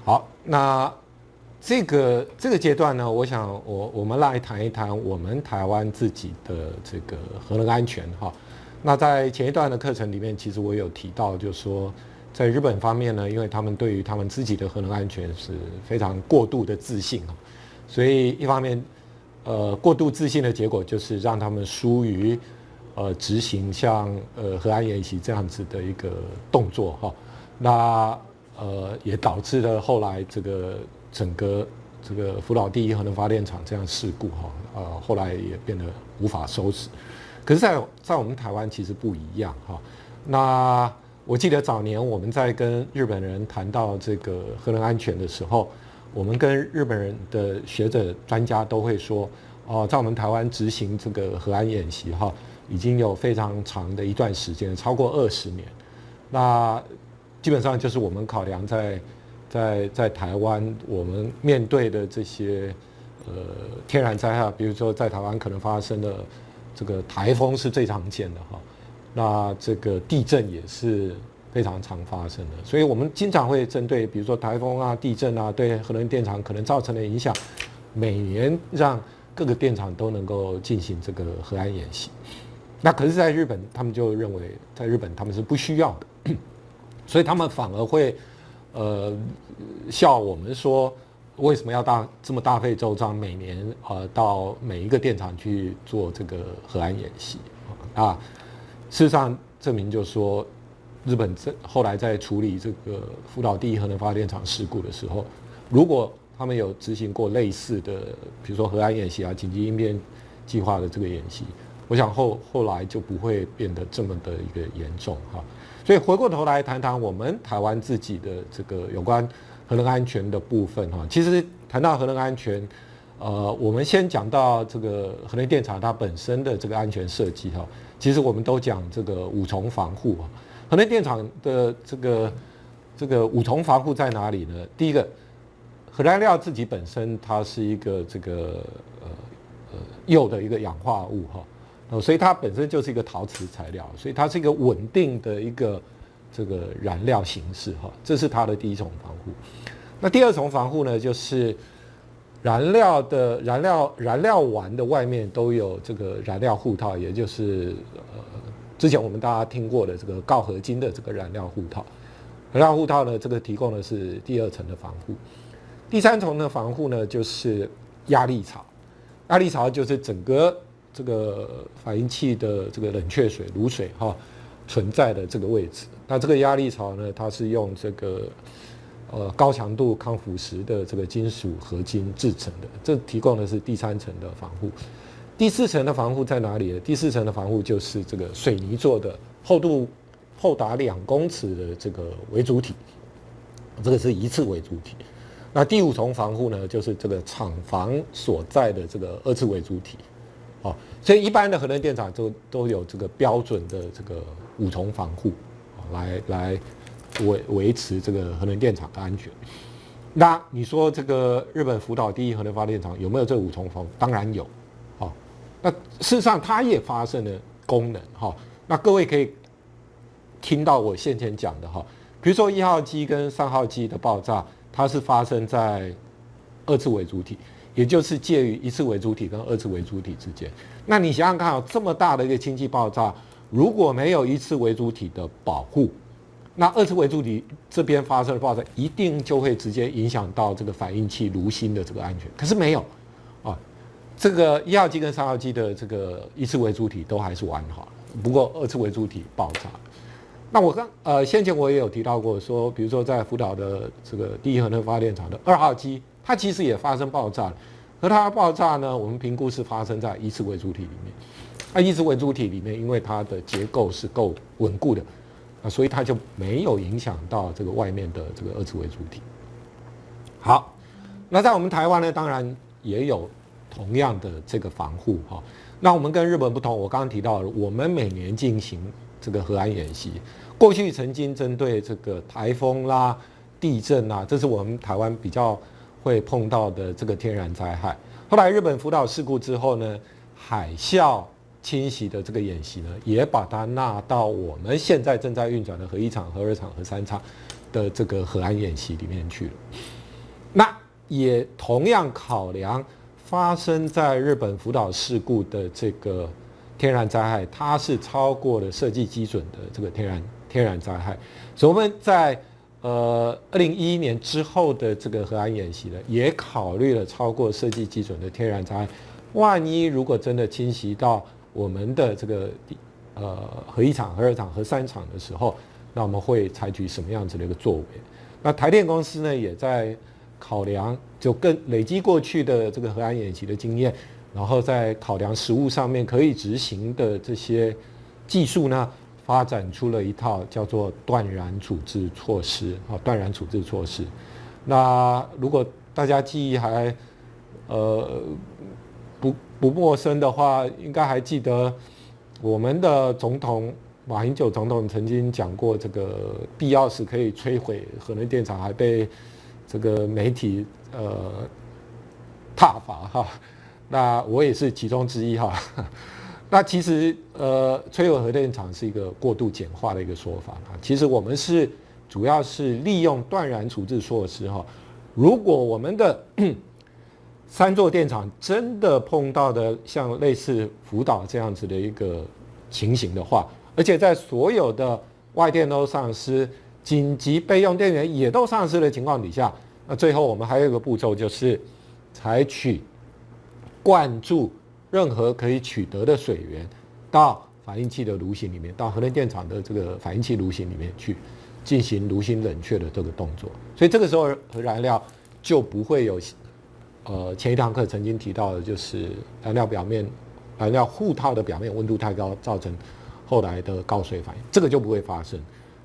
好，那这个阶段呢，我想我们来谈一谈我们台湾自己的这个核能安全哈。那在前一段的课程里面，其实我有提到，就是说在日本方面呢，因为他们对于他们自己的核能安全是非常过度的自信啊，所以一方面过度自信的结果就是让他们疏于执行像核安演习这样子的一个动作哈。那也导致了后来这个整个这个福岛第一核能发电厂这样事故哈，后来也变得无法收拾。可是在我们台湾其实不一样哈。那我记得早年我们在跟日本人谈到这个核能安全的时候，我们跟日本人的学者专家都会说，在我们台湾执行这个核安演习哈，已经有非常长的一段时间，超过20年。那基本上就是我们考量在台湾，我们面对的这些天然灾害，比如说在台湾可能发生的这个台风是最常见的哈，那这个地震也是非常常发生的，所以我们经常会针对比如说台风啊、地震啊，对核能电厂可能造成的影响，每年让各个电厂都能够进行这个核安演习。那可是，在日本，他们就认为，在日本他们是不需要的，所以他们反而会，笑我们说，为什么要这么大费周章，每年到每一个电厂去做这个核安演习啊？事实上证明就是说，日本后来在处理这个福岛第一核能发电厂事故的时候，如果他们有执行过类似的，比如说核安演习啊、紧急应变计划的这个演习，我想后来就不会变得这么的一个严重哈。所以回过头来谈谈我们台湾自己的这个有关核能安全的部分哈。其实谈到核能安全，我们先讲到这个核能电厂它本身的这个安全设计哈。其实我们都讲这个5重防护啊。核能电厂的这个5重防护在哪里呢？第一个，核燃料自己本身它是一个这个铀的一个氧化物哈，所以它本身就是一个陶瓷材料，所以它是一个稳定的一个这个燃料形式哈，这是它的第一重防护。那第二重防护呢，就是燃料丸的外面都有这个燃料护套，也就是之前我们大家听过的这个锆合金的这个燃料护套。燃料护套呢，这个提供的是第2层的防护。第3重的防护呢，就是压力槽。压力槽就是整个这个反应器的这个冷却水、卤水哈存在的这个位置。那这个压力槽呢，它是用这个高强度抗腐蚀的这个金属合金制成的，这提供的是第3层的防护。第4层的防护在哪里呢？第4层的防护就是这个水泥做的，厚达2公尺的这个微主体，这个是一次微主体。那第5重防护呢，就是这个厂房所在的这个2次微主体。所以一般的核能电厂都有这个标准的这个5重防护，来维持这个核能电厂的安全。那你说这个日本福岛第一核能发电厂有没有这5重防护？当然有。那事实上它也发生了功能哈。那各位可以听到我先前讲的哈，比如说1号机跟3号机的爆炸，它是发生在2次微主体，也就是介于1次微主体跟2次微主体之间。那你想想看，这么大的一个氢气爆炸，如果没有1次微主体的保护，那2次微主体这边发生的爆炸，一定就会直接影响到这个反应器炉心的这个安全。可是没有啊，这个1号机跟3号机的这个1次微主体都还是完好了，不过2次微主体爆炸。那我先前我也有提到过说，比如说在福岛的这个第一核能发电厂的2号机，它其实也发生爆炸了，而它的爆炸呢，我们评估是发生在1次微主体里面。那1次微主体里面，因为它的结构是够稳固的，所以它就没有影响到这个外面的这个2次微主体。好，那在我们台湾呢，当然也有同样的这个防护哈。那我们跟日本不同，我刚刚提到了，我们每年进行这个核安演习，过去曾经针对这个台风啦、地震啊，这是我们台湾比较会碰到的这个天然灾害。后来日本福岛事故之后呢，海啸侵袭的这个演习呢，也把它纳到我们现在正在运转的核1厂、核2厂、核3厂的这个核安演习里面去了。那也同样考量发生在日本福岛事故的这个天然灾害，它是超过了设计基准的这个天然灾害，所以我们在2011年之后的这个核安演习呢，也考虑了超过设计基准的天然灾害，万一如果真的侵袭到我们的这个核一厂、核二厂、核三厂的时候，那我们会采取什么样子的一个作为？那台电公司呢，也在考量，就更累积过去的这个核安演习的经验，然后在考量实务上面可以执行的这些技术呢，发展出了一套叫做断然处置措施啊，断然处置措施。那如果大家记忆还不陌生的话，应该还记得我们的总统马英九总统曾经讲过，这个必要时可以摧毁核能电厂，还被这个媒体挞伐哈。那我也是其中之一哈。那其实摧毁核电厂是一个过度简化的一个说法啊。其实我们是主要是利用断然处置措施哈。如果我们的3座电厂真的碰到的像类似福岛这样子的一个情形的话，而且在所有的外电都丧失、紧急备用电源也都丧失的情况底下，那最后我们还有一个步骤，就是采取灌注任何可以取得的水源到反应器的炉型里面，到核能电厂的这个反应器炉型里面去进行炉型冷却的这个动作。所以这个时候核燃料就不会有前一堂课曾经提到的，就是燃料护套的表面温度太高，造成后来的高水反应，这个就不会发生。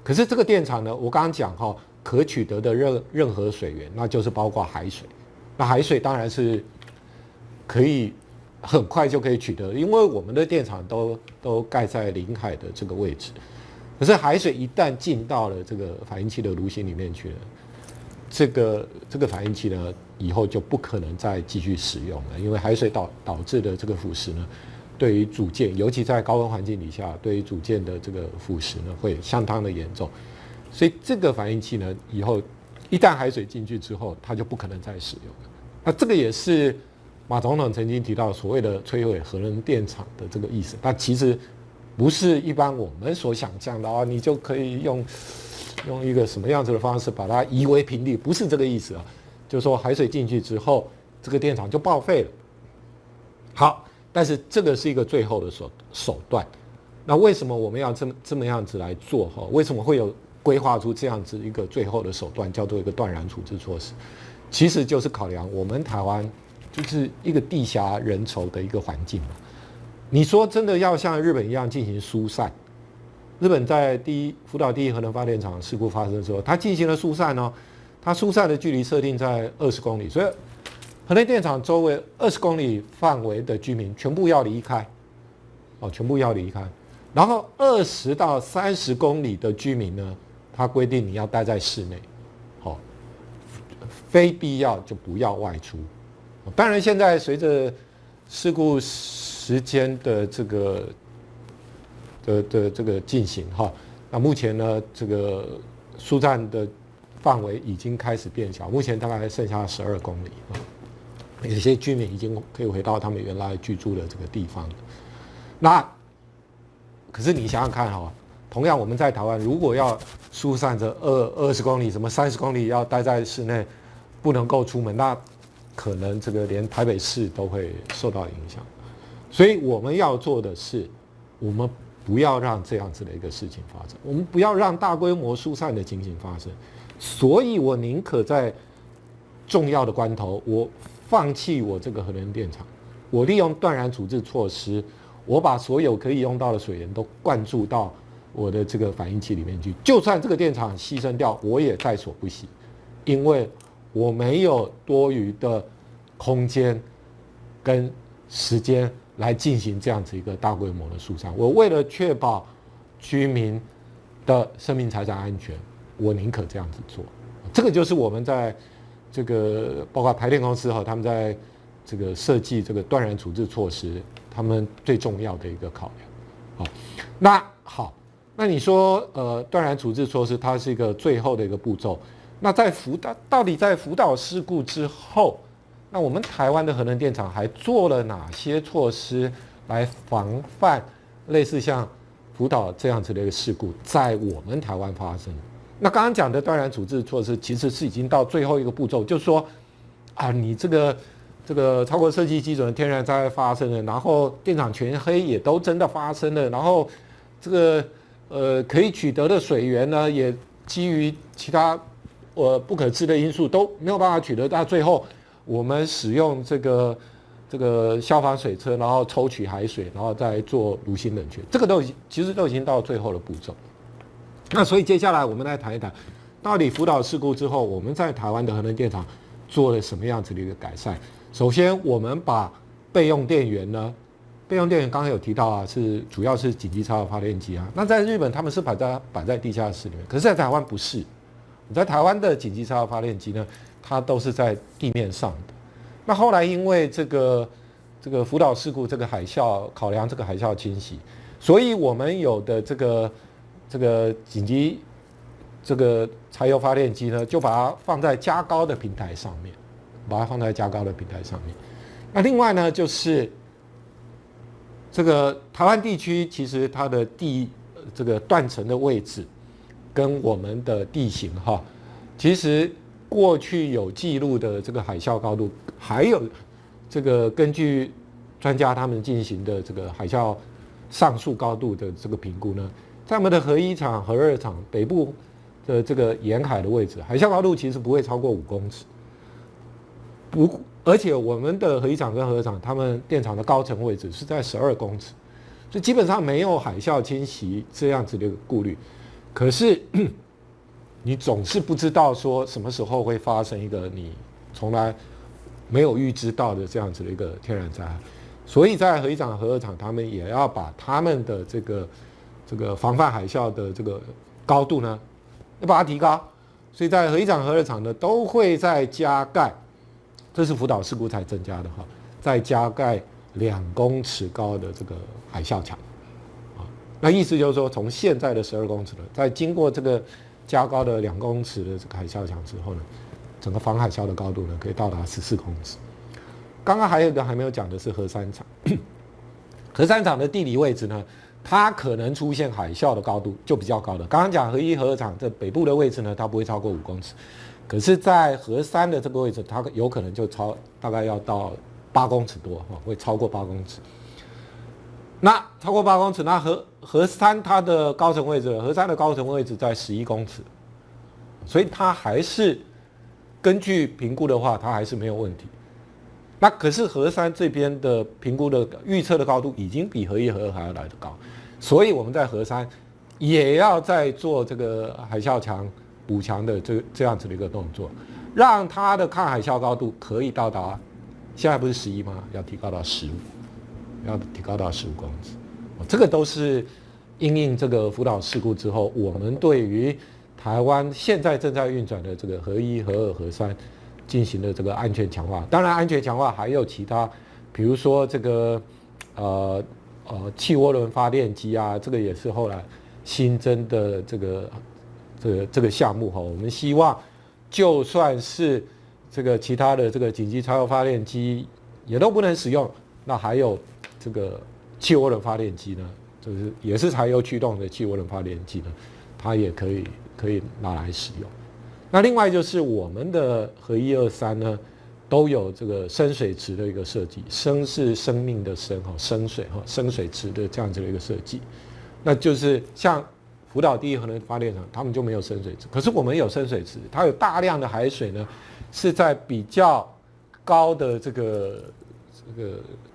可是这个电厂呢，我刚刚讲哈，可取得的任何水源，那就是包括海水。那海水当然是可以很快就可以取得，因为我们的电厂都盖在临海的这个位置。可是海水一旦进到了这个反应器的炉型里面去了，这个反应器呢，以后就不可能再继续使用了，因为海水导致的这个腐蚀呢，对于组件，尤其在高温环境底下，对于组件的这个腐蚀呢，会相当的严重。所以这个反应器呢，以后一旦海水进去之后，它就不可能再使用了。那这个也是马总统曾经提到所谓的摧毁核能电厂的这个意思。那其实不是一般我们所想象的你就可以用一个什么样子的方式把它夷为平地，不是这个意思啊。就是说海水进去之后，这个电厂就报废了。好，但是这个是一个最后的手段。那为什么我们要这么样子来做？为什么会有规划出这样子一个最后的手段，叫做一个断然处置措施？其实就是考量我们台湾就是一个地狭人稠的一个环境嘛。你说真的要像日本一样进行疏散？日本在福岛第一核能发电厂事故发生的时候，它进行了疏散哦。它疏散的距离设定在20公里，所以核能电厂周围20公里范围的居民全部要离开，全部要离开。然后20到30公里的居民呢，它规定你要待在室内，非必要就不要外出。当然，现在随着事故时间的这个进行那目前呢，这个疏散的范围已经开始变小，目前大概剩下12公里有些居民已经可以回到他们原来居住的这个地方。那可是你想想看同样我们在台湾，如果要疏散着20公里，什么30公里要待在室内，不能够出门，那可能这个连台北市都会受到影响。所以我们要做的是，我们不要让这样子的一个事情发生，我们不要让大规模疏散的情形发生。所以我宁可在重要的关头，我放弃我这个核能电厂，我利用断然处置措施，我把所有可以用到的水源都灌注到我的这个反应器里面去。就算这个电厂牺牲掉，我也在所不惜，因为我没有多余的空间跟时间来进行这样子一个大规模的疏散。我为了确保居民的生命财产安全，我宁可这样子做。这个就是我们在这个包括台电公司他们在这个设计这个断然处置措施，他们最重要的一个考量。那好，那你说断然处置措施，它是一个最后的一个步骤。那到底在福岛事故之后，那我们台湾的核能电厂还做了哪些措施来防范类似像福岛这样子的一个事故在我们台湾发生？那刚刚讲的断然处置措施，其实是已经到最后一个步骤，就是说啊，你这个超过设计基准的天然灾害发生了，然后电厂全黑也都真的发生了，然后这个可以取得的水源呢，也基于其他不可知的因素都没有办法取得，到最后我们使用这个消防水车，然后抽取海水，然后再做炉心冷却，这个其实都已经到最后的步骤。那所以接下来我们来谈一谈，到底福岛事故之后，我们在台湾的核能电厂做了什么样子的一个改善？首先，我们把备用电源呢，备用电源刚刚有提到啊，主要是紧急超导发电机啊。那在日本他们是摆在地下室里面，可是在台湾不是。你在台湾的紧急超导发电机呢，它都是在地面上的。那后来因为这个福岛事故这个海啸，考量这个海啸侵袭，所以我们有的这个紧急柴油发电机呢，就把它放在加高的平台上面，那另外呢，就是这个台湾地区，其实它的断层的位置跟我们的地形哈，其实过去有记录的这个海啸高度，还有这个根据专家他们进行的这个海啸上述高度的这个评估呢，在我们的核一厂、核二厂北部的这个沿海的位置，海啸高度其实不会超过5公尺。而且我们的核一厂跟核二厂，他们电厂的高层位置是在12公尺，所以基本上没有海啸侵袭这样子的一个顾虑。可是你总是不知道说什么时候会发生一个你从来没有预知到的这样子的一个天然灾害，所以在核一厂、核二厂，他们也要把他们的这个防范海啸的这个高度呢，要把它提高。所以在核一厂、核二厂呢，都会再加盖，这是福岛事故才增加的哈，再加盖2公尺高的这个海啸墙。那意思就是说，从现在的12公尺呢，在经过这个加高的2公尺的这个海啸墙之后呢，整个防海啸的高度呢可以到达14公尺。刚刚还有一个还没有讲的是核三厂，核三厂的地理位置呢，它可能出现海啸的高度就比较高的。刚刚讲核一、核二厂这北部的位置呢，它不会超过5公尺，可是，在核三的这个位置，它有可能就大概要到8公尺多，会超过8公尺。那超过8公尺，那核三它的高层位置，核三的高层位置在11公尺，所以它还是根据评估的话，它还是没有问题。那可是核三这边的评估的预测的高度已经比核一、核二还要来得高，所以我们在核三也要再做这个海啸墙补强的这样子的一个动作，让它的抗海啸高度可以到达，现在不是11吗？要提高到15。要提高到15公尺，这个都是因应这个福岛事故之后，我们对于台湾现在正在运转的这个核一、核二、核三进行的这个安全强化。当然，安全强化还有其他，比如说这个气涡轮发电机啊，这个也是后来新增的这个项目哈。我们希望就算是这个其他的这个紧急柴油发电机也都不能使用，那还有这个气涡轮发电机呢，就是也是柴油驱动的气涡轮发电机呢，它也可以拿来使用。那另外就是我们的核一、二、三呢，都有这个深水池的一个设计，生是生命的生哈，深水池的这样子的一个设计。那就是像福岛第一核能发电厂，他们就没有深水池，可是我们有深水池，它有大量的海水呢，是在比较高的这个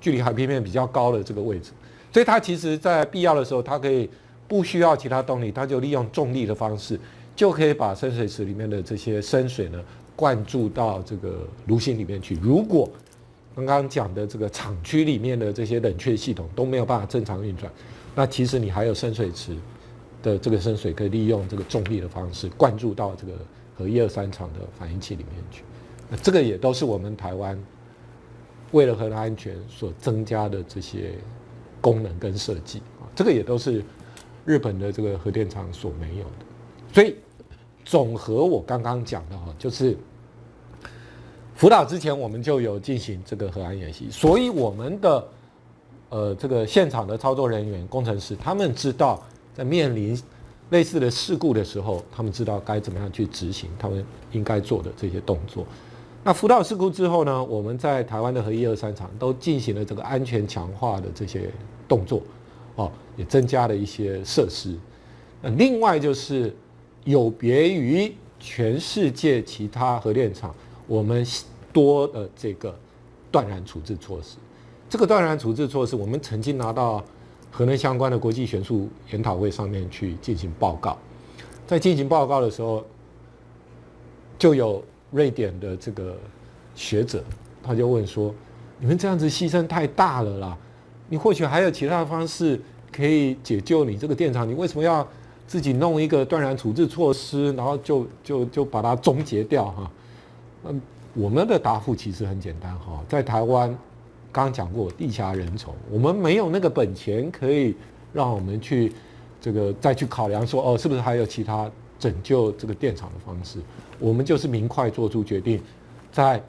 距离海平面比较高的这个位置，所以它其实在必要的时候，它可以不需要其他动力，它就利用重力的方式，就可以把深水池里面的这些深水呢灌注到这个炉心里面去。如果刚刚讲的这个厂区里面的这些冷却系统都没有办法正常运转，那其实你还有深水池的这个深水可以利用这个重力的方式灌注到这个核一、二、三厂的反应器里面去。那这个也都是我们台湾为了核能安全所增加的这些功能跟设计啊，这个也都是日本的这个核电厂所没有的。所以总和我刚刚讲的就是福岛之前我们就有进行这个核安演习，所以我们的这个现场的操作人员、工程师，他们知道在面临类似的事故的时候，他们知道该怎么样去执行他们应该做的这些动作。那福岛事故之后呢，我们在台湾的核1、2、3厂都进行了这个安全强化的这些动作，也增加了一些设施。另外就是有别于全世界其他核电厂，我们多的这个断然处置措施。这个断然处置措施，我们曾经拿到核能相关的国际学术研讨会上面去进行报告。在进行报告的时候，就有瑞典的这个学者，他就问说：“你们这样子牺牲太大了啦！你或许还有其他的方式可以解救你这个电厂，你为什么要自己弄一个断然处置措施，然后就把它终结掉哈？”我们的答复其实很简单哈，在台湾刚刚讲过地狭人稠，我们没有那个本钱可以让我们去这个再去考量说是不是还有其他拯救这个电厂的方式。我们就是明快做出决定，在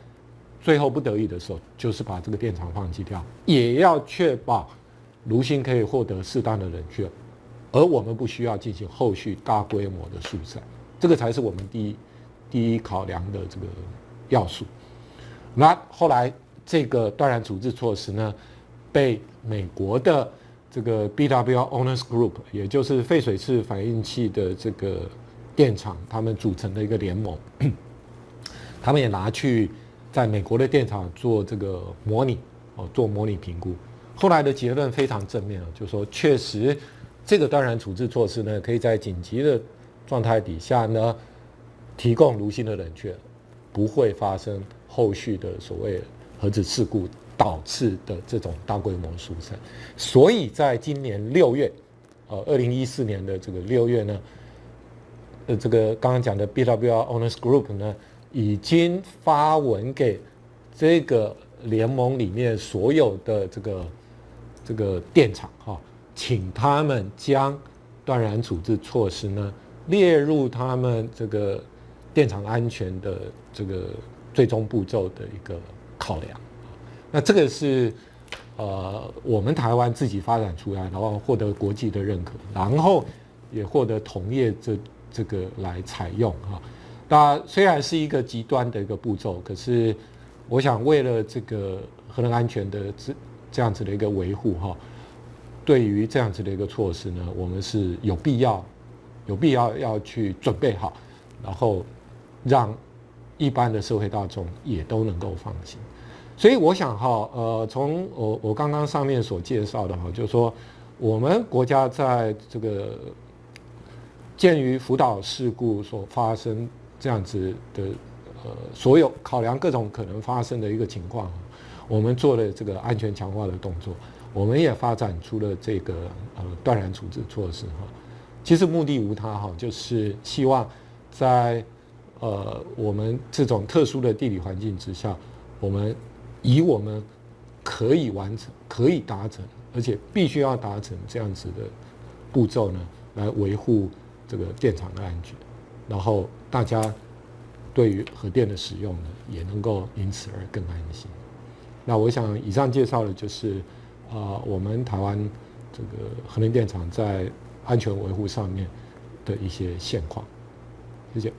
最后不得已的时候，就是把这个电厂放弃掉，也要确保炉芯可以获得适当的冷却，而我们不需要进行后续大规模的疏散，这个才是我们第一考量的这个要素。那后来这个断然处置措施呢，被美国的这个 BWR Owners Group， 也就是废水式反应器的这个电厂，他们组成的一个联盟，他们也拿去在美国的电厂做这个模拟，做模拟评估。后来的结论非常正面，就是说确实这个断然处置措施呢，可以在紧急的状态底下呢，提供炉芯的冷却，不会发生后续的所谓核子事故导致的这种大规模疏散。所以在今年6月，2014年的这个6月呢，这个刚刚讲的 BWR Owners Group 呢，已经发文给这个联盟里面所有的这个电厂请他们将断然处置措施呢列入他们这个电厂安全的这个最终步骤的一个考量。那这个是我们台湾自己发展出来，然后获得国际的认可，然后也获得同业这个来采用那虽然是一个极端的一个步骤，可是我想为了这个核能安全的这样子的一个维护对于这样子的一个措施呢，我们是有必要要去准备好，然后让一般的社会大众也都能够放心。所以我想从我刚刚上面所介绍的就是说我们国家在这个鉴于福岛事故所发生这样子的所有考量各种可能发生的一个情况，我们做了这个安全强化的动作，我们也发展出了这个断然处置措施其实目的无他就是希望在我们这种特殊的地理环境之下，我们以我们可以完成、可以达成，而且必须要达成这样子的步骤呢，来维护这个电厂的安全，然后大家对于核电的使用呢，也能够因此而更安心。那我想以上介绍的就是我们台湾这个核能电厂在安全维护上面的一些现况。谢谢。